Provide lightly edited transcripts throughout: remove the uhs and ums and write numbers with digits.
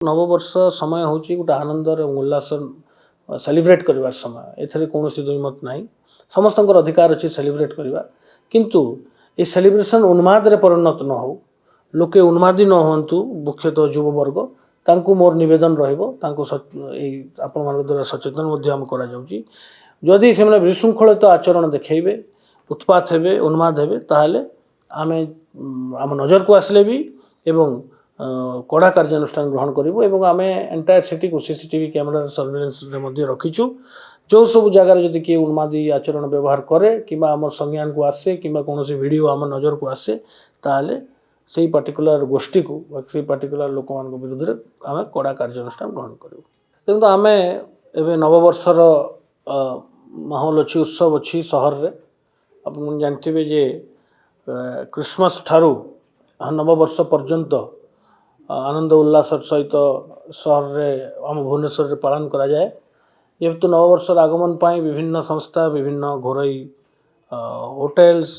नववर्ष समय हूँ गोटे आनंदर उल्लास सेलिब्रेट करवार समय एथरे कौन दुईमत ना समस्त अधिकार अच्छे सेलिब्रेट करवा किंतु ये सेलिब्रेशन उन्माद रे परिणत न हो लोके उन्मादी न हूँ मुख्यतः युववर्ग तांकु मोर निवेदन आपण द्वारा सचेतन जदि से विशृंखलित आचरण देखेबे उत्पात हेबे उन्माद हेबे ताहले आमे आम नजर को आसले भी एवं कड़ा कार्यानुष्ठान ग्रहण करूँ एवं आम एंटायर सिटी को सीसीटीवी कैमेरा सर्वेलेंस रखीचु जो सब जगार जब किए उन्मादी आचरण व्यवहार करे कि आम संज्ञान को आसे कि कौन वीडियो आम नजर को आसे ताहले से पार्टिकुलर गोष्ठी को से पार्टिकुलर लोक मान विरुद्ध में आम कड़ा कार्यानुष्ठान ग्रहण करूँ। देखो आम एवं नववर्षर माहौल अच्छी उत्सव अच्छी सहर रे आप जानते जे क्रिसमस ठारू नववर्ष पर्यंत आनंद उल्लास सहित सहर रे आम भुवनेश्वर पालन करा जाए जेहेतु नववर्षर आगमन पाई विभिन्न संस्था विभिन्न घरोई होटेल्स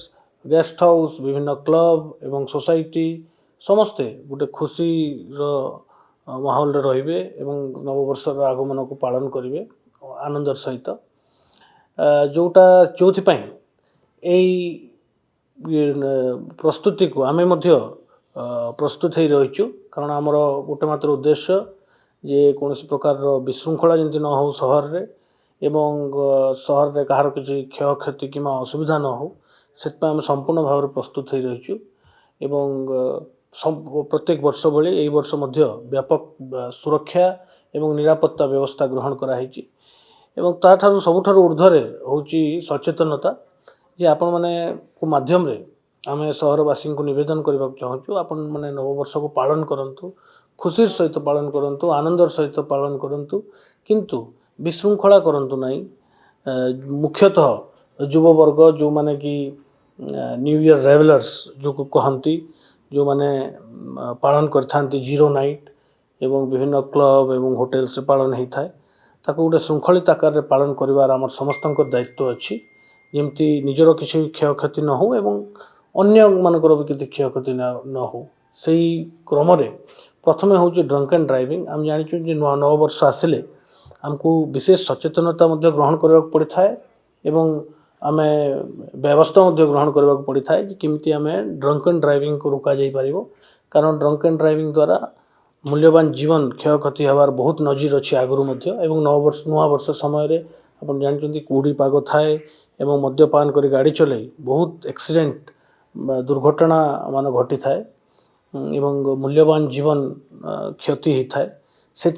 गेस्ट हाउस विभिन्न क्लब एवं सोसाइटी समस्ते गोटे खुशी माहौल रे एवं नववर्षर आगमन को पालन करेंगे आनंदर सहित जोटा जो प्रस्तुति को आमे मध्य प्रस्तुत हो रहीचु कारण आमर गोटे मात्र उद्देश्य जे कौन प्रकार विशृंखला जमी न हो सहर रे एवं सहर रे कहार किसी क्षय क्षति कि असुविधा न हो से आम संपूर्ण भाव प्रस्तुत हो रहीचु एवं प्रत्येक वर्ष भली यही वर्ष मध्य व्यापक सुरक्षा एवं निरापत्ता व्यवस्था ग्रहण कराई एवं ताठारु सबुठारु ऊर्ध्वरे होची सचेतनता जे आपण माने को माध्यम रे आमे सहरवासी को निवेदन करने चाहूँ आपण मैंने नववर्ष को पालन करूँ खुशी सहित पालन करूँ आनंदर सहित पालन करूँ किंतु विशृंखला करूँ ना मुख्यतः युववर्ग जो माने कि न्यू ईयर रेवलर्स जो कहती जो माने पालन करथांती जीरो नाइट एवं विभिन्न क्लब एवं होटेल्स पालन होता है ताको गोटे श्रृंखलित आकार रे पालन करिवार आमर समस्त दायित्व अच्छी जमती निजर किसी क्षय क्षति न हो एवं अन्य मानकर भी किसी क्षय क्षति न हो से क्रम प्रथम हूँ ड्रंक एंड ड्राइविंग आम जाचु नुआ नववर्ष आसिले आमको विशेष सचेतनता ग्रहण करने पड़ता है एवं आम व्यवस्था ग्रहण करने पड़ता है कि किमती आम ड्रंक एंड ड्राइविंग को रोक जा पार कारण ड्रंक एंड ड्राइविंग द्वारा मूल्यवान जीवन क्षय क्षति हबार बहुत नजीर अच्छी आगुरी नववर्ष नुआ वर्ष समय आप जानते कुड़ी पाग थाए एवं मद्यपान कर गाड़ी चलाई बहुत एक्सीडेंट दुर्घटना मान घटी थाए एवं मूल्यवान जीवन क्षति होता है से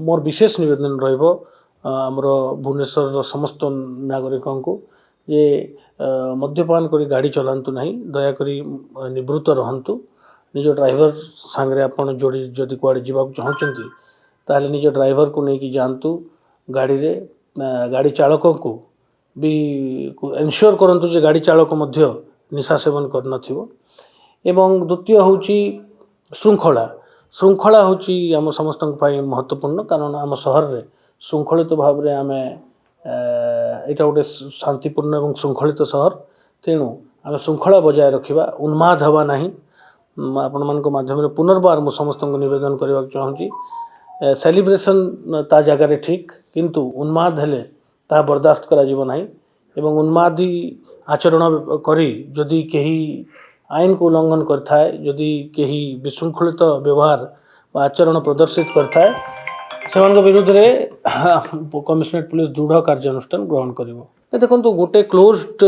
मोर विशेष निवेदन रमर भुवनेश्वर समस्त नागरिकों को ये मद्यपान कर गाड़ी चलातु ना दयाक निवृत्त रहतु निज ड्राइवर सांगे आपड़ जोड़ी जदि कुआड़े जावाक चाहूँगी ताहले निज ड्राइवर को लेकिन जातु गाड़ी रे गाड़ी चालक को भी एनश्योर करंतु जे गाड़ी चालक मध्य निशा सेवन कर एवं द्वितीय हूँ श्रृंखला श्रृंखला हूँ आम समस्त महत्वपूर्ण कारण आम सहर रे श्रृंखलित भाव में आम यहाँ गोटे शांतिपूर्ण और श्रृंखलित सहर तेणु आम श्रृंखला बजाय रखा उन्माद हवा ना आपण मान माध्यम पुनर्बार मु समस्त निवेदन करने चाहूँगी सेलिब्रेशन ता जगार ठीक किंतु उन्माद हेले ता बर्दाश्त करा जीव नाही एवं उन्मादी आचरण करी जदि कहीं आईन को उल्लंघन करता है जदि कहीं विशृंखलित व्यवहार आचरण प्रदर्शित करता है से विरुद्ध रे कमिशनरेट पुलिस दृढ़ कार्यानुष्ठान ग्रहण कर देखो गोटे क्लोज्ड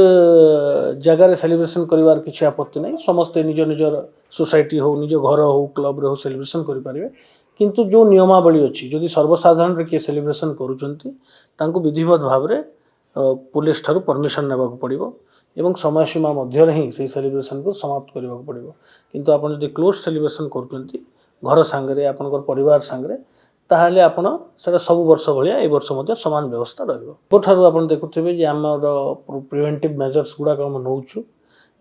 जगार सेलिब्रेशन करार किसी आपत्ति नहीं समस्ते निज निजर सोसाइटी हो निज घर हो क्लब रे हो सेलिब्रेशन करें किंतु जो नियमावली अच्छी जदि सर्वसाधारण किए सेलिब्रेशन करूँ विधिवत भाव में पुलिस ठारू परमिशन नेबा पड़ो एवं समय सीमा मध्य ही से सेलिब्रेशन को समाप्त करने पड़ो किंतु आप जब क्लोज सेलिब्रेशन करुँच घर सांगे आपंकर परिवार सांगे ताहले आपण से सब वर्ष भाया ए वर्ष मध्य समान व्यवस्था रही आप देखुवे आमर प्रिवेंटिव मेजर्स गुड़ाक आम नौचु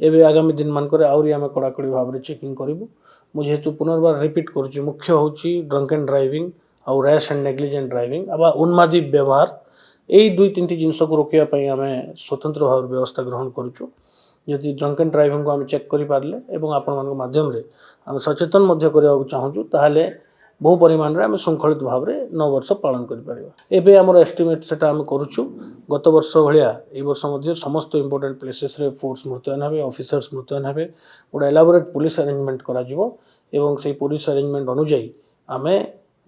एवं आगामी दिन मानक आहरी आम कड़ाकड़ी भाव में चेकिंग करूँ मुझे पुनर्बार रिपीट करुच्ची मुख्य हूँ ड्रंक एंड ड्राइविंग आउ रैश एंड नेग्लिजेंट ड्राइविंग आबा उन्मादी व्यवहार यही दुई तीन जिनस को रोकने आम स्वतंत्र भाव व्यवस्था ग्रहण करुचु जदि ड्रंक एंड ड्राइविंग को आम चेक कर पारे और आपण मान माध्यम आम सचेतन करने चाहूँ ताहले बहु परिमाण में आम श्रृंखलित भाव में 9 वर्ष पालन कर एबे आमर एस्टिमेट सेटा आम करुचु गत वर्ष भाया ए वर्ष मध्य समस्त इंपोर्टेंट प्लेसेस रे फोर्स मुतयन हे ऑफिसर्स मुतयन हे गोटे एलाबोरेट पुलिस अरेंजमेंट करा जिवो एवं से पुलिस अरेंजमेंट अनुଯାयी आमे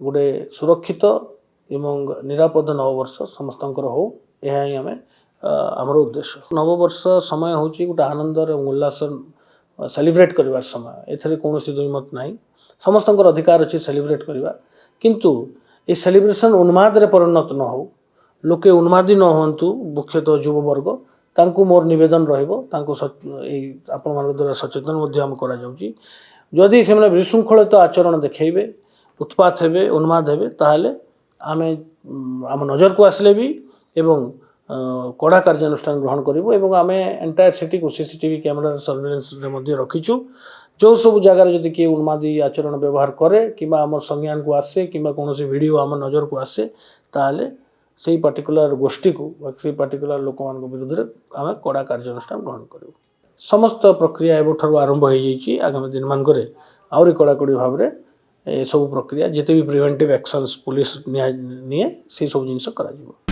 गोटे सुरक्षित एवं निरापद नववर्ष समस्तंकर हो यह ही आम आमर उद्देश्य नववर्ष समय हूँ गोटे आनंद और उल्लास सेलिब्रेट करवार समय एथरे कौन दुईमत ना समस्तंकर अधिकार अच्छी सेलिब्रेट करवा किंतु ये सेलिब्रेशन उन्माद रे परिणत न हो लोके उन्मादी न हूँ मुख्यतः युववर्ग तांकु मोर निवेदन रहिबो तांकु आपण मान द्वारा सचेतन जदि से विशृंखलित आचरण देखेबे उत्पात हेबे उन्माद हेबे ताहले आमे आम नजर को आसले भी एवं कड़ा कार्यानुष्ठान ग्रहण करूँ एवं आम एंटायर सिटी को सीसीटीवी कैमेरा सर्वेलेंस रखीचु जो सब जगार जदि किए उन्मादी आचरण व्यवहार करे कि आम संज्ञान को आसे कि कौन वीडियो आम नजर को आसे ताहले से पार्टिकुलर गोष्ठी को से पार्टिकुलर लोक मान विरुद्ध में आम कड़ा कार्यानुष्ठान ग्रहण करूँ समस्त प्रक्रिया एवं आरंभ हो जाइए आगामी दिन मानक आहरी कड़ाकड़ी भाव में सब प्रक्रिया जिते भी प्रिवेंटिव एक्शंस पुलिस निए से सब जिनस करा